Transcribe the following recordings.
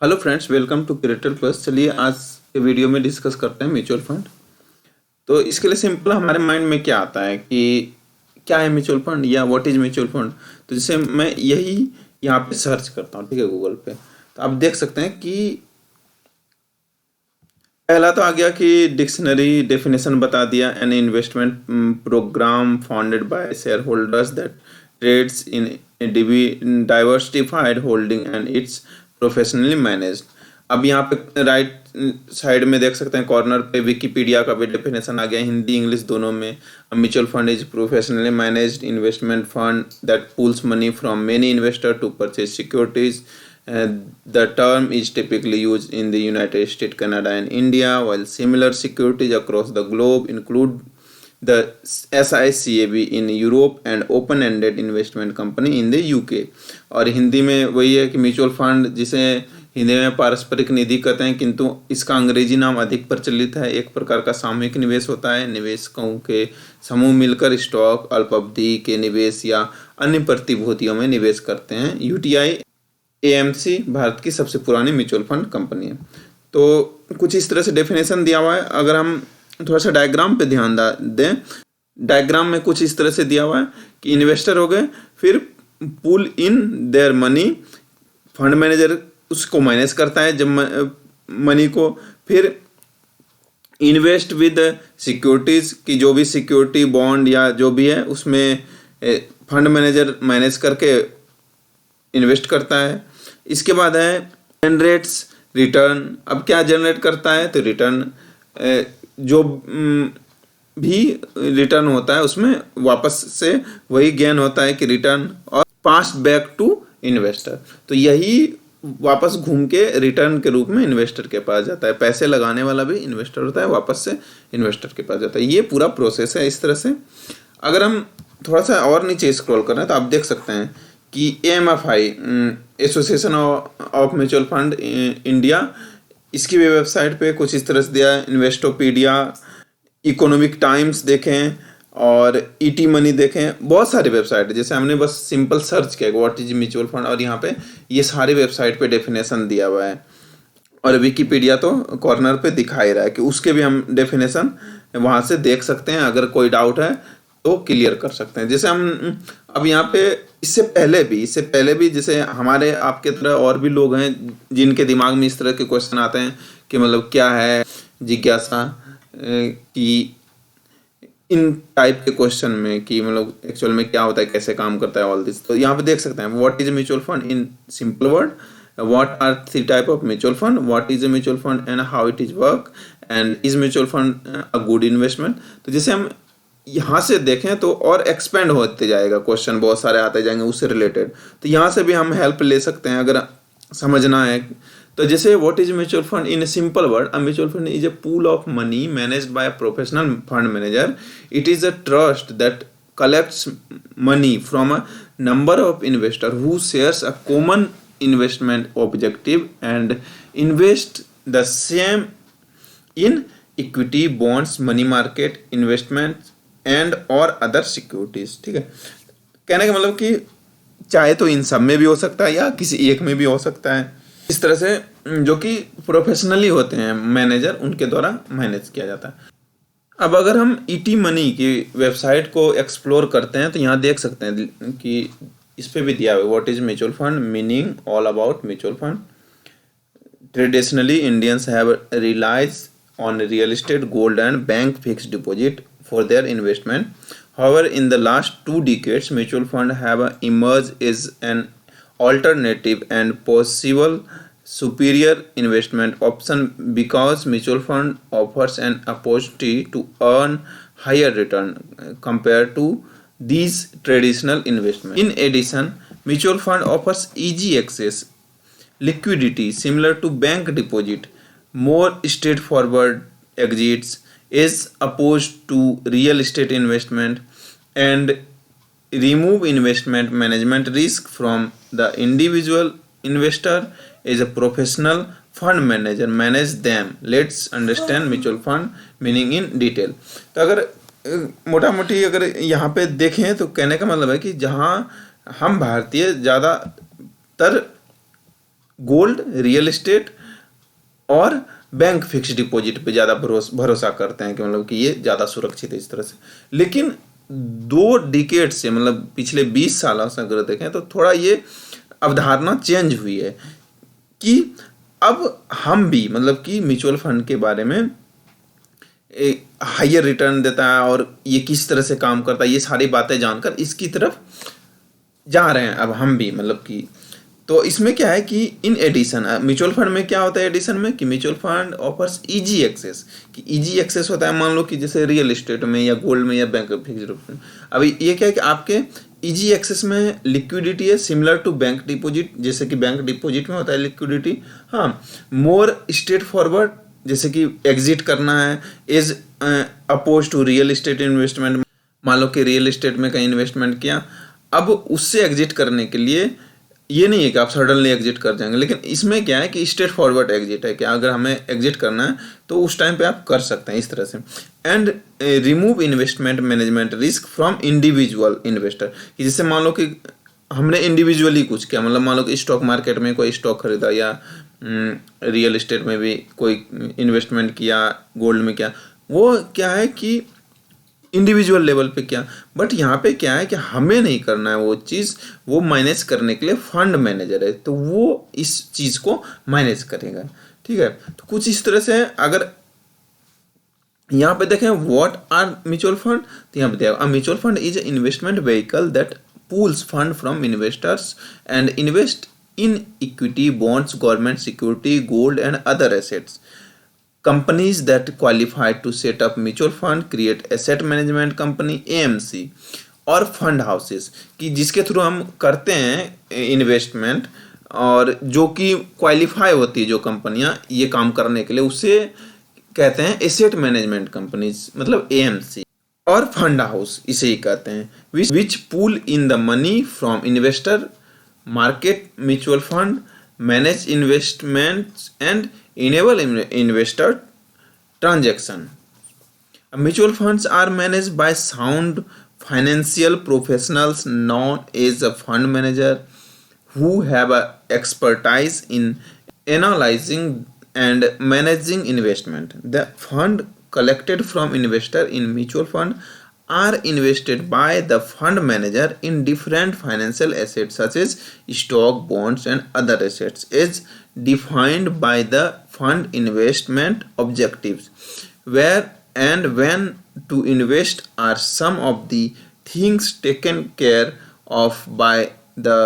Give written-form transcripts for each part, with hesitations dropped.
Hello friends, welcome to Creator Plus. चलिए आज के वीडियो में डिस्कस करते हैं म्यूचुअल फंड। तो इसके लिए सिंपल हमारे माइंड में क्या आता है कि क्या है म्यूचुअल फंड या व्हाट इज म्यूचुअल फंड। तो जैसे मैं यही यहाँ पे सर्च करता हूँ, ठीक है, गूगल पे। तो आप देख सकते हैं कि पहला तो आ गया कि डिक्शनरी डेफिनेशन बता दिया, an investment program founded by shareholders that trades in diversified holding and it's professionally managed. अब यहाँ पे राइट साइड में देख सकते हैं, कॉर्नर पे विकिपीडिया का भी डेफिनेशन आ गया, हिंदी इंग्लिश दोनों में। Mutual fund is professionally managed investment fund that pulls money from many investor to purchase securities. The term is typically used in the United States, Canada, and India, while similar securities across the globe include the SICAV in Europe and open-ended investment company in the UK. और हिंदी में वही है कि mutual fund, जिसे हिंदी में पारस्परिक निधि कहते हैं, किंतु इसका अंग्रेजी नाम अधिक प्रचलित है। एक प्रकार का सामूहिक निवेश होता है। निवेशकों के समूह मिलकर स्टॉक, अल्पावधि के निवेश या अन्य प्रतिभूतियों में निवेश करते हैं। यूटीआई एएमसी भारत की सबसे पुरानी म्यूचुअल फंड कंपनी है। तो कुछ इस तरह से डेफिनेशन दिया हुआ है। अगर हम थोड़ा सा डायग्राम पे ध्यान दें, डायग्राम में कुछ इस तरह से दिया हुआ है कि इन्वेस्टर हो गए, फिर pool in their money, fund manager उसको मैनेज करता है जब मनी को, फिर इन्वेस्ट विद सिक्योरिटीज की, जो भी सिक्योरिटी बॉन्ड या जो भी है उसमें फंड मैनेजर मैनेज करके इन्वेस्ट करता है। इसके बाद है जनरेट्स रिटर्न। अब क्या जनरेट करता है, तो रिटर्न, जो भी रिटर्न होता है उसमें वापस से वही गेन होता है कि रिटर्न, और पास बैक टू इन्वेस्टर। तो यही वापस घूम के रिटर्न के रूप में इन्वेस्टर के पास जाता है। पैसे लगाने वाला भी इन्वेस्टर होता है, वापस से इन्वेस्टर के पास जाता है। ये पूरा प्रोसेस है इस तरह से। अगर हम थोड़ा सा और नीचे स्क्रॉल कर रहे हैं तो आप देख सकते हैं कि AMFI, association of mutual fund India, इसकी भी वेबसाइट पे कुछ इस तरह से दिया है। इन्वेस्टोपीडिया, इकोनॉमिक टाइम्स देखें और ईटी मनी देखें, बहुत सारी वेबसाइट है। जैसे हमने बस सिंपल सर्च किया व्हाट इज म्यूचुअल फंड, और यहाँ पे ये सारी वेबसाइट पे डेफिनेशन दिया हुआ है। और विकिपीडिया तो कॉर्नर पे दिखा ही रहा है कि उसके भी हम डेफिनेशन वहाँ से देख सकते हैं। अगर कोई डाउट है तो क्लियर कर सकते हैं। जैसे हम अब यहाँ पे इससे पहले भी जैसे हमारे आपके तरह और भी लोग हैं जिनके दिमाग में इस तरह के क्वेश्चन आते हैं कि मतलब क्या है जिज्ञासा, कि इन टाइप के क्वेश्चन में कि मतलब एक्चुअल में क्या होता है, कैसे काम करता है, ऑल दिस। तो यहाँ पे देख सकते हैं what is mutual fund in simple word, what are three type of mutual fund, what is a mutual fund and how it is work, and is mutual fund a good investment। तो जैसे हम यहाँ से देखें तो और expand होते जाएगा, क्वेश्चन बहुत सारे आते जाएंगे उससे रिलेटेड। तो यहाँ से भी हम हेल्प ले सकते हैं अगर समझना है। तो जैसे what is mutual fund in a simple word, a mutual fund is a pool of money managed by a professional fund manager. It is a trust that collects money from a number of investors who shares a common investment objective and invest the same in equity, bonds, money market investments and और other securities. ठीक है, कहने का मतलब कि चाहे तो इन सब में भी हो सकता है या किसी एक में भी हो सकता है। इस तरह से जो कि प्रोफेशनली होते हैं मैनेजर, उनके द्वारा मैनेज किया जाता है। अब अगर हम ईटी मनी की वेबसाइट को एक्सप्लोर करते हैं तो यहाँ देख सकते हैं कि इस पे भी दिया हुआ है what is mutual fund, meaning all about mutual fund. Traditionally Indians have relies on real estate, gold and bank fixed deposit for their investment. However, in the last 2 decades, mutual funds have emerged as an alternative and possible superior investment option because mutual fund offers an opportunity to earn higher return compared to these traditional investments. In addition, mutual fund offers easy access, liquidity similar to bank deposit, more straightforward exits as opposed to real estate investment, and remove investment management risk from the individual investor as a professional fund manager manage them. Let's understand mutual fund meaning in detail। तो अगर मोटा मोटी अगर यहाँ पे देखें तो कहने का मतलब है कि जहाँ हम भारतीय ज़्यादातर गोल्ड, रियल एस्टेट और बैंक फिक्स डिपॉजिट पे ज़्यादा भरोसा करते हैं कि मतलब कि ये ज़्यादा सुरक्षित है इस तरह से। लेकिन 2 डिकेड से मतलब पिछले 20 सालों से अगर देखें तो थोड़ा ये अवधारणा चेंज हुई है कि अब हम भी मतलब कि म्यूचुअल फंड के बारे में हायर रिटर्न देता है और ये किस तरह से काम करता है, ये सारी बातें जानकर इसकी तरफ जा रहे हैं अब हम भी मतलब कि। तो इसमें क्या है कि इन एडिशन म्यूचुअल फंड में क्या होता है एडिशन में कि mutual fund offers easy access, कि इजी एक्सेस होता है मान लो कि जैसे रियल एस्टेट में या गोल्ड में या बैंक फिक्स्ड में। अभी ये क्या है कि आपके इजी एक्सेस में लिक्विडिटी है सिमिलर टू बैंक डिपॉजिट, जैसे कि बैंक डिपॉजिट में होता है लिक्विडिटी। हाँ, मोर स्ट्रेट फॉरवर्ड, जैसे कि एग्जिट करना है is oppose to real estate investment. मान लो कि रियल एस्टेट में कहीं इन्वेस्टमेंट किया, अब उससे एग्जिट करने के लिए ये नहीं है कि आप सडनली एग्जिट कर जाएंगे, लेकिन इसमें क्या है कि स्ट्रेट फॉरवर्ड एग्जिट है कि अगर हमें एग्जिट करना है तो उस टाइम पे आप कर सकते हैं इस तरह से। And remove investment management risk from individual investor, कि जैसे मान लो कि हमने इंडिविजुअली कुछ किया, मतलब मान लो कि स्टॉक मार्केट में कोई स्टॉक खरीदा या रियल एस्टेट में भी कोई इन्वेस्टमेंट किया, गोल्ड में किया, वो क्या है कि इंडिविजुअल लेवल पे क्या। बट यहाँ पे क्या है कि हमें नहीं करना है वो चीज़, वो मैनेज करने के लिए फंड मैनेजर है, तो वो इस चीज़ को मैनेज करेगा। ठीक है, तो कुछ इस तरह से अगर यहाँ पे देखें व्हाट आर म्यूचुअल फंड, तो यहाँ पे देखा mutual fund is a investment vehicle that pools fund from investors and invest in equity, bonds, government security, gold and other assets. Companies that qualify to set up mutual fund create asset management company AMC और fund houses, कि जिसके through हम करते हैं investment और जो कि qualify होती है जो कंपनियां ये काम करने के लिए, उसे कहते हैं एसेट मैनेजमेंट कंपनीज मतलब AMC। और फंड हाउस इसे ही कहते हैं which pool in the money from investor market mutual fund manage investments and enable investor transaction. Mutual funds are managed by sound financial professionals known as a fund manager who have a expertise in analyzing and managing investment. The fund collected from investor in mutual fund are invested by the fund manager in different financial assets such as stock, bonds and other assets as defined by the fund investment objectives. Where and when to invest are some of the things taken care of by the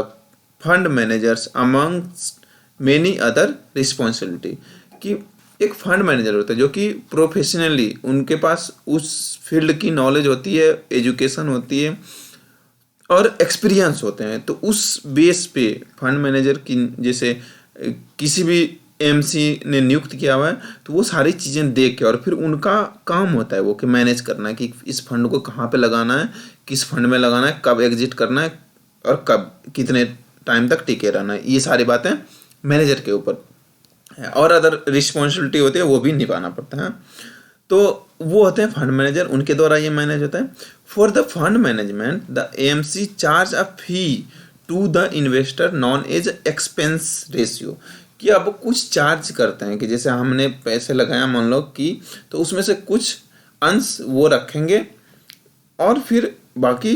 fund managers amongst many other responsibility। कि एक fund manager होता है जो कि professionally उनके पास उस field की knowledge होती है, एजुकेशन होती है और एक्सपीरियंस होते हैं, तो उस बेस पे फंड मैनेजर की जैसे किसी भी AMC ने नियुक्त किया हुआ है तो वो सारी चीज़ें देख के और फिर उनका काम होता है वो कि मैनेज करना है कि इस फंड को कहाँ पे लगाना है, किस फंड में लगाना है, कब एग्जिट करना है और कब कितने टाइम तक टिके रहना है, ये सारी बातें मैनेजर के ऊपर है और अदर रिस्पॉन्सिबिलिटी होती है वो भी निभाना पड़ता है। तो वो होते हैं फंड मैनेजर, उनके द्वारा ये मैनेज होता है। For the fund management the AMC charge a fee to the investor known as expense ratio, कि अब कुछ चार्ज करते हैं कि जैसे हमने पैसे लगाया मान लो कि, तो उसमें से कुछ अंश वो रखेंगे और फिर बाकी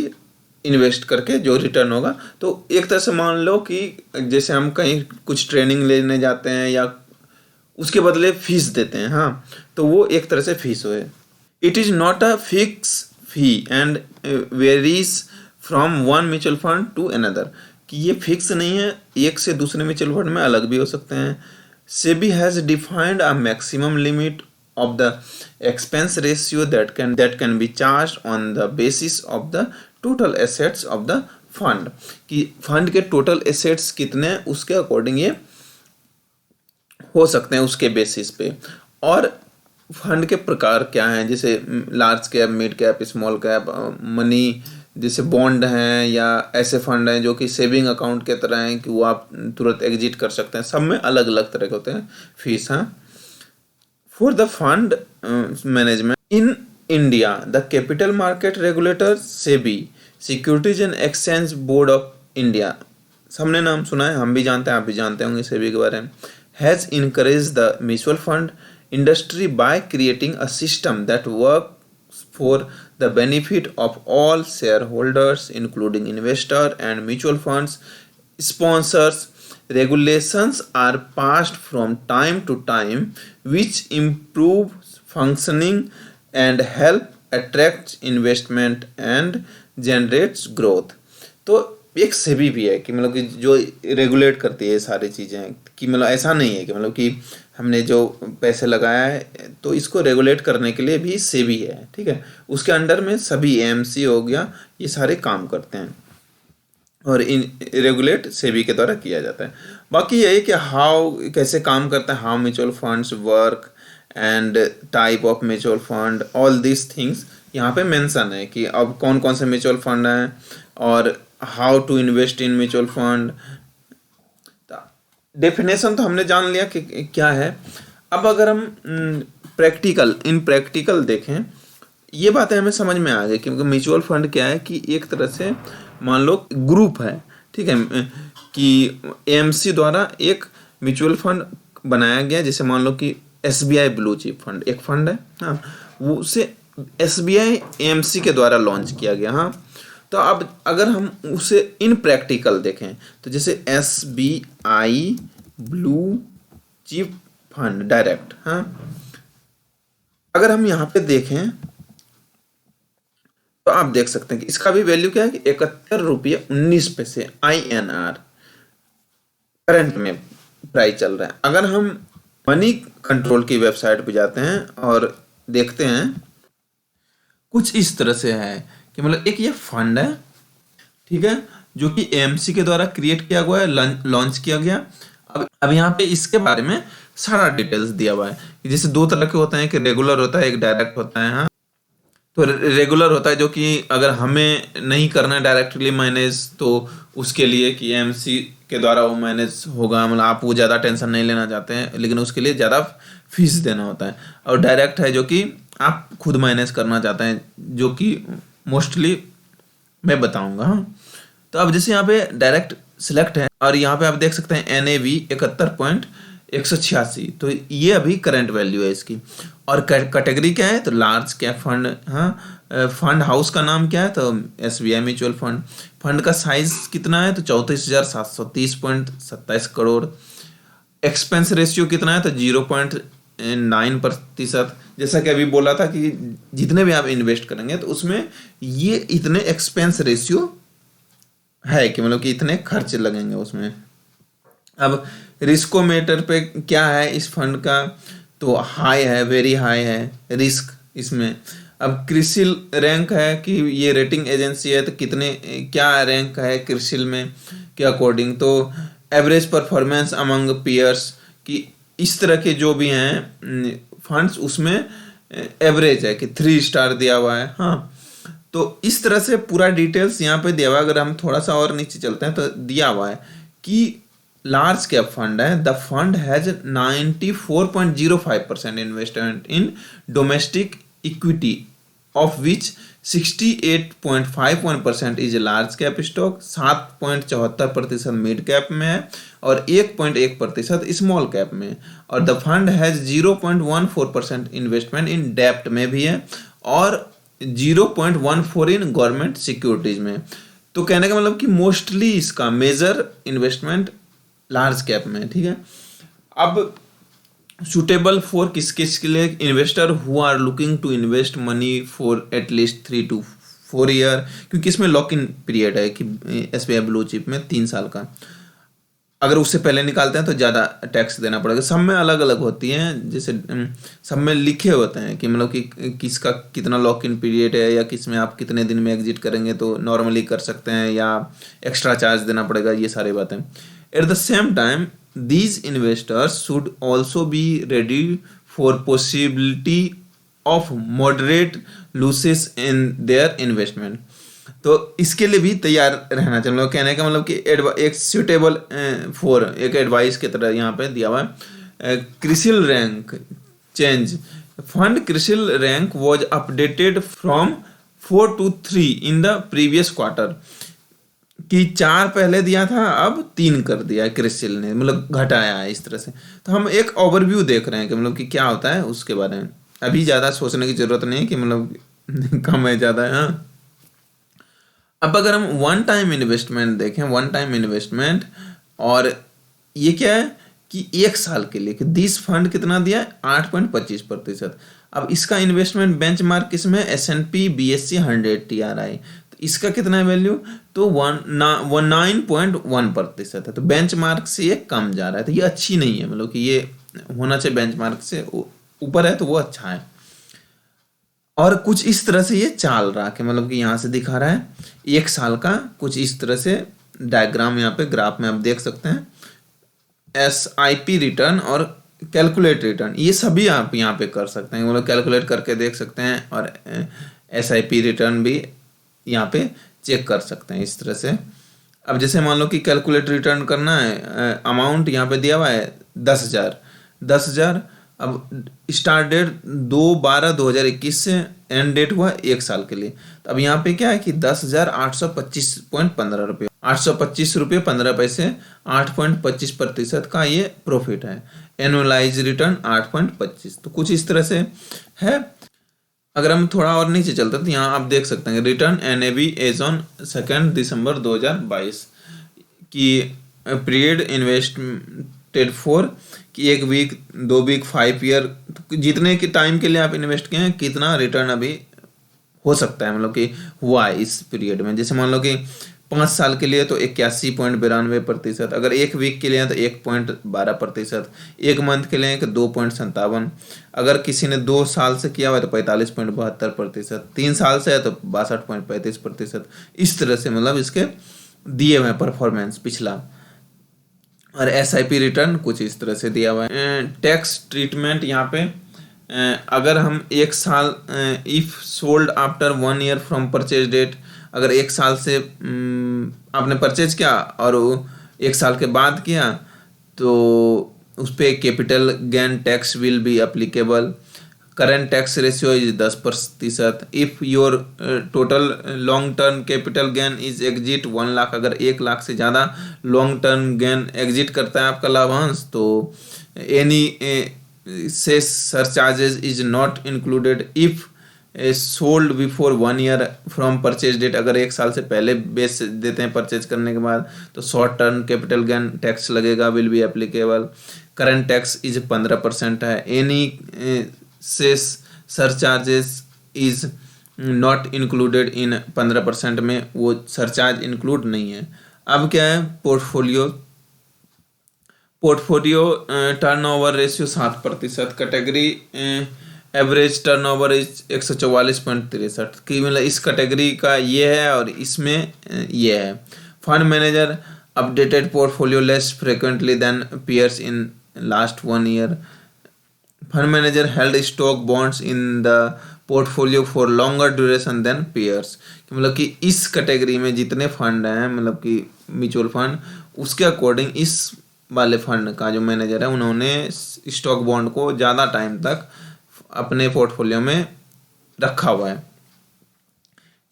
इन्वेस्ट करके जो रिटर्न होगा, तो एक तरह से मान लो कि जैसे हम कहीं कुछ ट्रेनिंग लेने जाते हैं या उसके बदले फीस देते हैं, हाँ, तो वो एक तरह से फीस है। It is not a fix fee and varies from one mutual fund to another, कि ये फिक्स नहीं है, एक से दूसरे म्यूचुअल फंड में अलग भी हो सकते हैं। SEBI has defined a maximum limit of the expense ratio that can be charged on the basis of the total assets of the fund, कि फंड के टोटल एसेट्स कितने उसके अकॉर्डिंग ये हो सकते हैं उसके बेसिस पे। और फंड के प्रकार क्या हैं, जैसे large cap, mid cap, small cap, money जैसे बॉन्ड हैं या ऐसे फंड हैं जो कि सेविंग अकाउंट के तरह हैं कि वो आप तुरंत एग्जिट कर सकते हैं, सब में अलग अलग तरह के होते हैं फीस। हाँ, For the fund management in India, the capital market regulator SEBI, Securities and Exchange Board of India सबने नाम सुना है, हम भी जानते हैं, आप भी जानते होंगे सेबी के बारे में। Has encourage the mutual fund industry by creating a system that work for the benefit of all share holders including investor and mutual funds sponsors. Regulations are passed from time to time which improve functioning and help attract investment and generates growth। तो एक सेबी भी है कि मतलब कि जो regulate करती है ये सारी चीज़ें, कि मतलब ऐसा नहीं है कि मतलब कि हमने जो पैसे लगाया है तो इसको रेगुलेट करने के लिए भी सेबी है, ठीक है। उसके अंडर में सभी एएमसी हो गया, ये सारे काम करते हैं और इन रेगुलेट सेबी के द्वारा किया जाता है। बाकी यही कि हाउ कैसे काम करता है, how mutual funds work and type of mutual fund, all this things यहाँ पे मेंशन है कि अब कौन कौन से म्यूचुअल फंड हैं और how to invest in mutual fund. Definition तो हमने जान लिया कि क्या है। अब अगर हम प्रैक्टिकल देखें, ये बातें हमें समझ में आ गई क्योंकि म्यूचुअल फंड क्या है कि एक तरह से मान लो ग्रुप है, ठीक है, कि एएमसी द्वारा एक म्यूचुअल फंड बनाया गया, जैसे मान लो कि एसबीआई ब्लू चिप फंड एक फंड है, हाँ, वो उसे एसबीआई एएमसी के द्वारा लॉन्च किया गया। हाँ, तो अब अगर हम उसे इन प्रैक्टिकल देखें तो जैसे SBI blue chip fund direct, हाँ, अगर हम यहाँ पे देखें तो आप देख सकते हैं कि इसका भी वैल्यू क्या है कि 71.19 INR करंट में प्राइस चल रहा है। अगर हम मनी कंट्रोल की वेबसाइट पे जाते हैं और देखते हैं, कुछ इस तरह से है कि मतलब एक ये फंड है, ठीक है, जो कि एएमसी के द्वारा क्रिएट किया हुआ है, लॉन्च किया गया। अब यहाँ पे इसके बारे में सारा डिटेल्स दिया हुआ है कि जैसे दो तरह के होते हैं, कि रेगुलर होता है, एक डायरेक्ट होता है। हाँ, तो रेगुलर होता है जो कि अगर हमें नहीं करना है डायरेक्टली मैनेज, तो उसके लिए कि एएमसी के द्वारा वो मैनेज होगा, मतलब आप वो ज़्यादा टेंशन नहीं लेना चाहते हैं, लेकिन उसके लिए ज़्यादा फीस देना होता है। और डायरेक्ट है जो कि आप खुद मैनेज करना चाहते हैं, जो कि मोस्टली मैं बताऊंगा। हाँ, तो अब जैसे यहाँ पे डायरेक्ट सिलेक्ट है और यहाँ पे आप देख सकते हैं NAV 71.186, तो ये अभी करंट वैल्यू है इसकी। और कैटेगरी क्या है, तो लार्ज कैप फंड। हाँ, फंड हाउस का नाम क्या है, तो एसबीआई म्यूचुअल फंड। फंड का साइज कितना है, तो 34,730.27 करोड़। एक्सपेंस रेशियो कितना है, तो 0.9%। जैसा कि अभी बोला था कि जितने भी आप इन्वेस्ट करेंगे तो उसमें ये इतने एक्सपेंस रेशियो है कि मतलब कि इतने खर्च लगेंगे उसमें। अब रिस्कोमीटर पे क्या है इस फंड का, तो हाई है, वेरी हाई है रिस्क इसमें। अब क्रिसिल रैंक है कि ये रेटिंग एजेंसी है, तो कितने क्या रैंक है क्रिसिल में के अकॉर्डिंग, तो एवरेज परफॉर्मेंस अमंग पीयर्स, कि इस तरह के जो भी हैं फंड्स उसमें एवरेज है कि 3 स्टार दिया हुआ है। हाँ, तो इस तरह से पूरा डिटेल्स यहाँ पे दिया हुआ है। अगर हम थोड़ा सा और नीचे चलते हैं तो दिया हुआ है कि लार्ज कैप फंड है, the fund has 94.05% investment in domestic equity, of which 68.51% is large cap stock, 7.74% mid cap में है और 1.1% स्मॉल कैप में। और the fund has 0.14% investment in डेप्ट में भी है और 0.14 इन गवर्नमेंट सिक्योरिटीज में। तो कहने का मतलब कि मोस्टली इसका मेजर इन्वेस्टमेंट लार्ज कैप में, ठीक है। अब सुटेबल फॉर किस किस के लिए, investor who are looking to invest money for at least 3 to 4 year, क्योंकि इसमें लॉक इन पीरियड है कि एसबीआई ब्लू चिप में 3 साल का। अगर उससे पहले निकालते हैं तो ज़्यादा टैक्स देना पड़ेगा। सब में अलग अलग होती हैं, जैसे सब में लिखे होते हैं कि मतलब कि किसका कितना लॉक इन पीरियड है या किस में आप कितने दिन में एग्जिट करेंगे, तो नॉर्मली कर सकते हैं या एक्स्ट्रा चार्ज देना पड़ेगा, ये सारी बातें। At the same time these investors should also be ready for possibility of moderate losses in their investment। तो इसके लिए भी तैयार रहना चाहिए। मतलब कहने का मतलब कि एक सुटेबल फॉर एक एडवाइस की तरह यहाँ पे दिया हुआ है। CRISIL rank change, fund CRISIL rank was updated from 4 to 3 in the previous quarter। कि 4 पहले दिया था, अब 3 कर दिया है क्रिसिल ने, मतलब घटाया है इस तरह से। तो हम एक ओवरव्यू देख रहे हैं कि मतलब कि क्या होता है उसके बारे में। अभी ज़्यादा सोचने की ज़रूरत नहीं है कि मतलब कम है ज़्यादा है, हाँ। अब अगर हम वन टाइम इन्वेस्टमेंट देखें, वन टाइम इन्वेस्टमेंट, और ये क्या है कि 1 साल के लिए, कि दिस फंड कितना दिया है, 8.25%। अब इसका इन्वेस्टमेंट बेंचमार्क किसमें, S&P BSE 100 TRI, तो इसका कितना है वैल्यू, तो 9.1% है। तो बेंचमार्क से ये कम जा रहा है, तो ये अच्छी नहीं है, मतलब कि ये होना चाहिए बेंचमार्क से ऊपर है, तो वो अच्छा है। और कुछ इस तरह से ये चाल रहा है कि मतलब कि यहाँ से दिखा रहा है 1 साल का, कुछ इस तरह से डायग्राम यहाँ पे ग्राफ में आप देख सकते हैं। SIP रिटर्न और कैलकुलेट रिटर्न, ये सभी आप यहाँ पे कर सकते हैं, मतलब कैलकुलेट करके देख सकते हैं, और SIP रिटर्न भी यहाँ पे चेक कर सकते हैं इस तरह से। अब जैसे मान लो कि कैलकुलेट रिटर्न करना है, अमाउंट यहाँ पे दिया हुआ है 10,000। अब स्टार्ट डेट 2/12/2021 से एंड डेट हुआ 1 साल के लिए। तो अब यहाँ पे क्या है कि 10,825.15 रुपये, 825 रुपये 15 पैसे, 8.25% का ये प्रॉफिट है। एनुअलाइज रिटर्न 8.25, तो कुछ इस तरह से है। अगर हम थोड़ा और नीचे चलते हैं तो यहाँ आप देख सकते हैं रिटर्न NAV एज ऑन 2 दिसंबर 2022 की पीरियड इन्वेस्टेड फॉर, कि 1 वीक 2 वीक 5 ईयर, तो जितने के टाइम के लिए आप इन्वेस्ट किए हैं कितना रिटर्न अभी हो सकता है, मतलब कि हुआ है इस पीरियड में। जैसे मान लो कि 5 साल के लिए तो 81.92%, अगर 1 वीक के लिए तो 1.12%, 1 मंथ के लिए 2.57, अगर किसी ने 2 साल से किया हुआ है तो 45.72%, 3 साल से है तो 62.35%, इस तरह से मतलब इसके दिए हुए परफॉर्मेंस पिछला। और SIP रिटर्न कुछ इस तरह से दिया हुआ है। टैक्स ट्रीटमेंट यहाँ पे अगर हम 1 साल, if sold after 1 year from purchase date, अगर 1 साल से आपने परचेज किया और 1 साल के बाद किया तो उस पर capital gain tax will be applicable. Current tax ratio is 10%। If your total long term capital gain is exit 1 lakh, अगर 1 लाख से ज़्यादा लॉन्ग टर्म गेन एग्जिट करता है आपका लाभांश, तो any cess surcharges is not included. If sold before 1 year from purchase date, अगर 1 साल से पहले बेच देते हैं परचेज करने के बाद तो short term capital gain tax लगेगा, will be applicable. Current tax is 15% है। Any cess surcharges is not included in 15% में, वो सरचार्ज इंक्लूड नहीं है। अब क्या है, portfolio turnover ratio 7%, category average turnover is 144.63, कि मतलब इस कैटेगरी का ये है और इसमें ये है। Fund manager updated portfolio less frequently than peers in last 1 year. Fund manager held stock bonds in the portfolio for longer duration than peers, मतलब कि इस कैटेगरी में जितने फंड हैं, मतलब कि म्यूचुअल फंड, उसके अकॉर्डिंग इस वाले फंड का जो मैनेजर है उन्होंने स्टॉक बॉन्ड को ज़्यादा टाइम तक अपने पोर्टफोलियो में रखा हुआ है।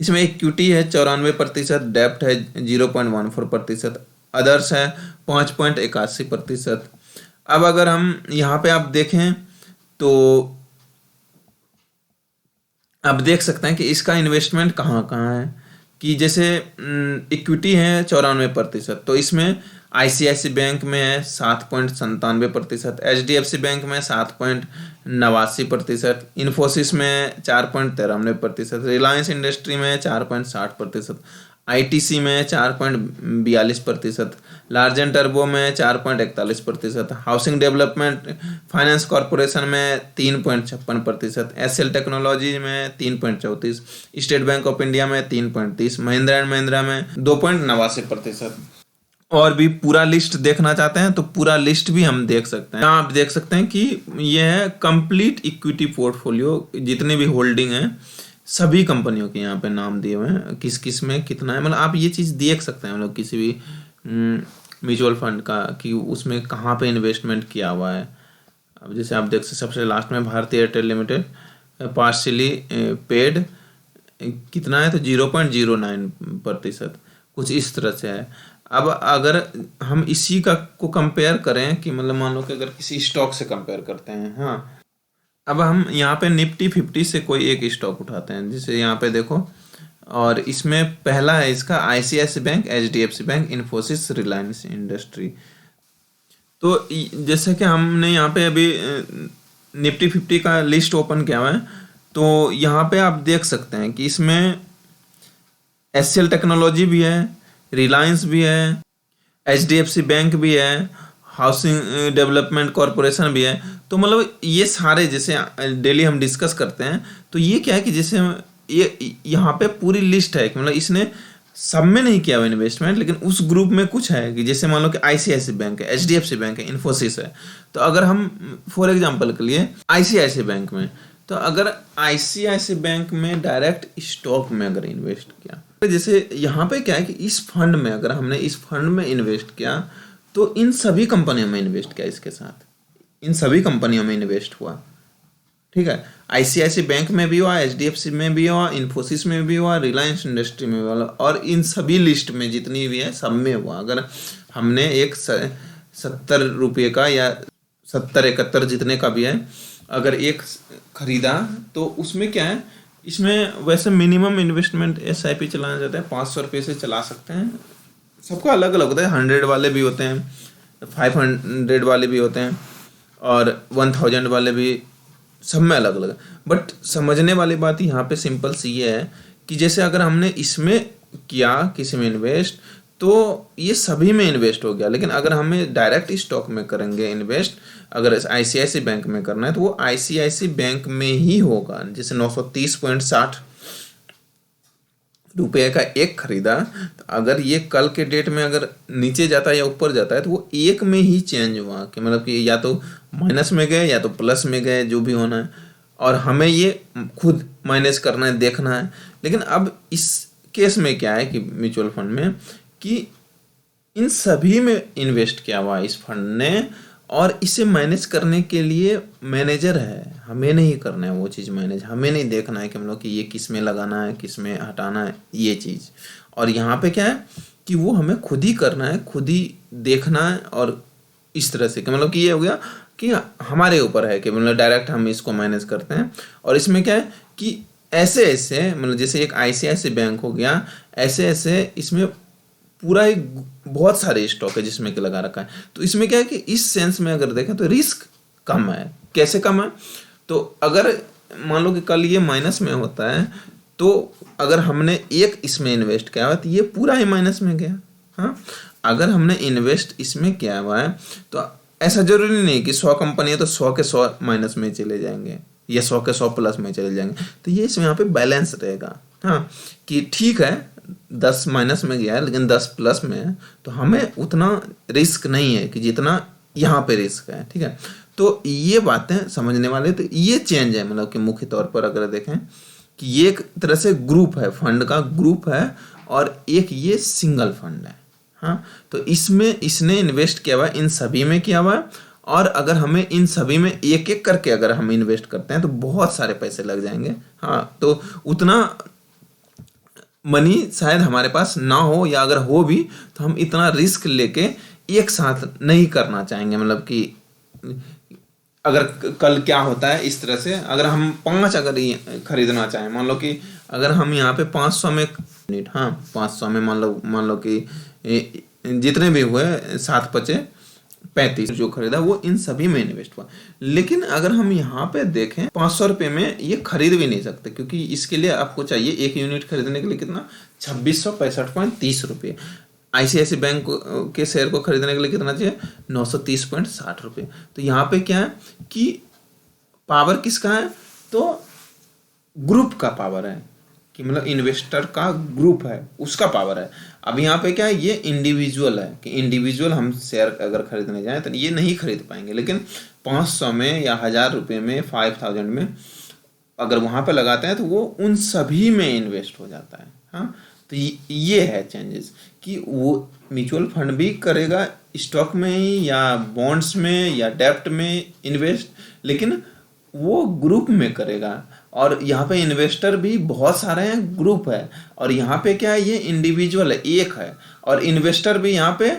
इसमें इक्विटी है 94%, डेप्ट है 0.14%, अदर्स है 5.81%। अब अगर हम यहाँ पे आप देखें तो आप देख सकते हैं कि इसका इन्वेस्टमेंट कहाँ कहाँ है, कि जैसे इक्विटी है 94%, तो इसमें ICICI बैंक में है 7.97%, HDFC बैंक में 7.89%, इन्फोसिस में 4.93%, रिलायंस इंडस्ट्री में 4.60%, ITC में 4.42%, लार्ज एंड टर्बो में 4.41%, हाउसिंग डेवलपमेंट फाइनेंस कॉरपोरेशन में 3.56%, SL टेक्नोलॉजी में 3.34%, स्टेट बैंक ऑफ इंडिया में 3.30%, महिंद्रा एंड महिंद्रा में 2.89%। और भी पूरा लिस्ट देखना चाहते हैं तो पूरा लिस्ट भी हम देख सकते हैं। आप देख सकते हैं कि यह है कंप्लीट इक्विटी पोर्टफोलियो, जितने भी होल्डिंग हैं सभी कंपनियों के यहाँ पे नाम दिए हुए हैं, किस किस में कितना है, मतलब आप ये चीज़ देख सकते हैं, मतलब किसी भी म्यूचुअल फंड का कि उसमें कहाँ पे इन्वेस्टमेंट किया हुआ है। अब जैसे आप देख सकते सबसे लास्ट में Bharti Airtel limited partially paid कितना है, तो 0.09%। कुछ इस तरह से है। अब अगर हम इसी का को कंपेयर करें कि मतलब मान लो कि अगर किसी स्टॉक से कंपेयर करते हैं, हाँ, अब हम यहाँ पे निफ्टी 50 से कोई एक स्टॉक उठाते हैं, जैसे यहाँ पे देखो, और इसमें पहला है इसका ICIC bank, HDFC bank, Infosys, Reliance industry. तो जैसे कि हमने यहाँ पे अभी निफ्टी 50 का लिस्ट ओपन किया हुआ है, तो यहाँ पे आप देख सकते हैं कि इसमें एचसीएल टेक्नोलॉजी भी है, रिलायंस भी है, एचडीएफसी बैंक भी है, हाउसिंग डेवलपमेंट कॉरपोरेशन भी है। तो मतलब ये सारे जैसे डेली हम डिस्कस करते हैं, तो ये क्या है कि जैसे ये यहाँ पे पूरी लिस्ट है कि मतलब इसने सब में नहीं किया हुआ इन्वेस्टमेंट, लेकिन उस ग्रुप में कुछ है कि जैसे मान लो कि आईसीआईसी बैंक है, एचडीएफसी बैंक है, इन्फोसिस है। तो अगर हम फॉर एग्जांपल के लिए आईसीआईसी बैंक में, तो अगर आईसीआईसी बैंक में डायरेक्ट स्टॉक में अगर इन्वेस्ट किया, जैसे यहाँ पे क्या है कि इस फंड में अगर हमने इस फंड में इन्वेस्ट किया, तो इन सभी कंपनियों में इन्वेस्ट किया, इसके साथ इन सभी कंपनियों में इन्वेस्ट हुआ, ठीक है। आईसीआईसी बैंक में भी हुआ, एचडीएफसी में भी हुआ, इन्फोसिस में भी हुआ, रिलायंस इंडस्ट्री में भी हुआ, और इन सभी लिस्ट में जितनी भी है सब में हुआ। अगर हमने एक 70 रुपये का या 70-71 जितने का भी है अगर एक खरीदा, तो उसमें क्या है, इसमें वैसे मिनिमम इन्वेस्टमेंट एसआईपी चलाना चाहते हैं 500 रुपये से चला सकते हैं। सबका अलग अलग होता है, 100 वाले भी होते हैं, 500 वाले भी होते हैं, और 1000 वाले भी, सब में अलग अलग है। बट समझने वाली बात यहाँ पे सिंपल सी ये है कि जैसे अगर हमने इसमें किया किसी में इन्वेस्ट, तो ये सभी में इन्वेस्ट हो गया। लेकिन अगर हमें डायरेक्ट स्टॉक में करेंगे इन्वेस्ट, अगर आईसीआईसी बैंक में करना है, तो वो आईसीआईसी बैंक में ही होगा। जैसे 930.60 रुपये का एक खरीदा, तो अगर ये कल के डेट में अगर नीचे जाता है या ऊपर जाता है, तो वो एक में ही चेंज हुआ कि मतलब कि या तो माइनस में गए या तो प्लस में गए, जो भी होना है, और हमें ये खुद माइनस करना है, देखना है। लेकिन अब इस केस में क्या है कि म्यूचुअल फंड में कि इन सभी में इन्वेस्ट किया हुआ इस फंड ने, और इसे मैनेज करने के लिए मैनेजर है, हमें नहीं करना है वो चीज़ मैनेज, हमें नहीं देखना है कि हम लोग कि ये किस में लगाना है, किस में हटाना है, ये चीज़। और यहाँ पे क्या है कि वो हमें खुद ही करना है, खुद ही देखना है, और इस तरह से कि मतलब कि ये हो गया कि हमारे ऊपर है कि मतलब डायरेक्ट हम इसको मैनेज करते हैं। और इसमें क्या है कि ऐसे ऐसे मतलब जैसे एक आईसीआईसी बैंक हो गया, ऐसे ऐसे इसमें पूरा एक बहुत सारे स्टॉक है जिसमें कि लगा रखा है। तो इसमें क्या है कि इस सेंस में अगर देखें तो रिस्क कम है। कैसे कम है? तो अगर मान लो कि कल ये माइनस में होता है, तो अगर हमने एक इसमें इन्वेस्ट किया हुआ तो ये पूरा ही माइनस में गया। हाँ, अगर हमने इन्वेस्ट इसमें किया हुआ है तो ऐसा जरूरी नहीं कि 100 कंपनी है तो 100 के 100 माइनस में चले जाएंगे या 100 के 100 प्लस में चले जाएंगे। तो ये इसमें यहाँ पे बैलेंस रहेगा। हाँ, कि ठीक है 10 माइनस में गया है लेकिन 10 प्लस में है, तो हमें उतना रिस्क नहीं है कि जितना यहाँ पे रिस्क है। ठीक है, तो ये बातें समझने वाले, तो ये चेंज है मतलब कि मुख्य तौर पर अगर देखें कि ये एक तरह से ग्रुप है, फंड का ग्रुप है, और एक ये सिंगल फंड है। हाँ, तो इसमें इसने इन्वेस्ट किया हुआ इन सभी में किया हुआ, और अगर हमें इन सभी में एक एक करके अगर हम इन्वेस्ट करते हैं तो बहुत सारे पैसे लग जाएंगे। हाँ, तो उतना मनी शायद हमारे पास ना हो, या अगर हो भी तो हम इतना रिस्क लेके एक साथ नहीं करना चाहेंगे। मतलब कि अगर कल क्या होता है इस तरह से, अगर हम 5 अगर खरीदना चाहें, मान लो कि अगर हम यहाँ पे 500 में यूनिट, हाँ 500 में मान लो कि जितने भी हुए 7×5 = 35 जो खरीदा वो इन सभी में इन्वेस्ट हुआ। लेकिन अगर हम यहाँ पे देखें 500 रुपये में ये खरीद भी नहीं सकते, क्योंकि इसके लिए आपको चाहिए एक यूनिट खरीदने के लिए कितना, 2665.30 रुपये। आईसीआईसी बैंक के शेयर को खरीदने के लिए कितना चाहिए, 930.60 रुपये। तो यहाँ पे क्या है कि पावर किसका है, तो ग्रुप का पावर है, कि मतलब इन्वेस्टर का ग्रुप है उसका पावर है। अब यहाँ पे क्या है, ये इंडिविजुअल है कि इंडिविजुअल हम शेयर अगर खरीदने जाएं तो ये नहीं खरीद पाएंगे। लेकिन 500 में या 1000 रुपये में, 5000 में अगर वहाँ पे लगाते हैं तो वो उन सभी में इन्वेस्ट हो जाता है। हाँ, तो ये है चेंजेस कि वो म्यूचुअल फंड भी करेगा स्टॉक में ही या बॉन्ड्स में या डेप्ट में इन्वेस्ट, लेकिन वो ग्रुप में करेगा। और यहाँ पे इन्वेस्टर भी बहुत सारे हैं, ग्रुप है। और यहाँ पे क्या है, ये इंडिविजुअल है, एक है। और इन्वेस्टर भी यहाँ पे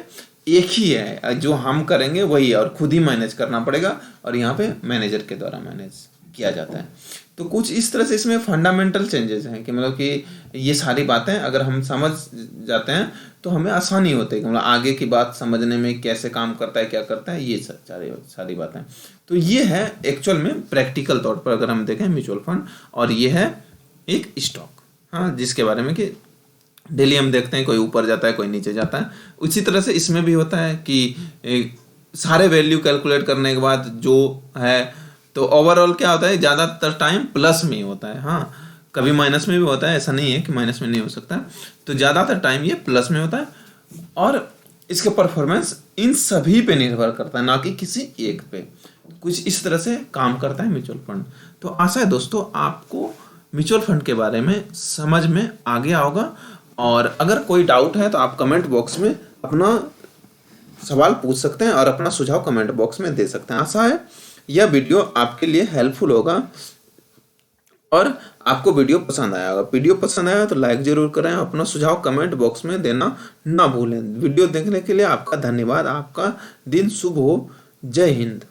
एक ही है, जो हम करेंगे वही है, और खुद ही मैनेज करना पड़ेगा। और यहाँ पे मैनेजर के द्वारा मैनेज किया जाता है। तो कुछ इस तरह से इसमें फंडामेंटल चेंजेस हैं कि मतलब कि ये सारी बातें अगर हम समझ जाते हैं तो हमें आसानी होती है कि मतलब आगे की बात समझने में, कैसे काम करता है, क्या करता है, ये सब सारी बातें। तो ये है एक्चुअल में प्रैक्टिकल तौर पर अगर हम देखें म्यूचुअल फंड, और ये है एक स्टॉक, हाँ, जिसके बारे में कि डेली हम देखते हैं कोई ऊपर जाता है, कोई नीचे जाता है। उसी तरह से इसमें भी होता है कि सारे वैल्यू कैलकुलेट करने के बाद जो है, तो ओवरऑल क्या होता है, ज़्यादातर टाइम प्लस में ही होता है। हाँ, कभी माइनस में भी होता है, ऐसा नहीं है कि माइनस में नहीं हो सकता। तो ज़्यादातर टाइम ये प्लस में होता है। और इसके परफॉर्मेंस इन सभी पे निर्भर करता है, ना कि किसी एक पे। कुछ इस तरह से काम करता है म्यूचुअल फंड। तो आशा है दोस्तों आपको म्यूचुअल फंड के बारे में समझ में आ गया होगा। और अगर कोई डाउट है तो आप कमेंट बॉक्स में अपना सवाल पूछ सकते हैं और अपना सुझाव कमेंट बॉक्स में दे सकते हैं। आशा है यह वीडियो आपके लिए हेल्पफुल होगा और आपको वीडियो पसंद आया होगा। वीडियो पसंद आया तो लाइक जरूर करें, अपना सुझाव कमेंट बॉक्स में देना ना भूलें। वीडियो देखने के लिए आपका धन्यवाद। आपका दिन शुभ हो। जय हिंद।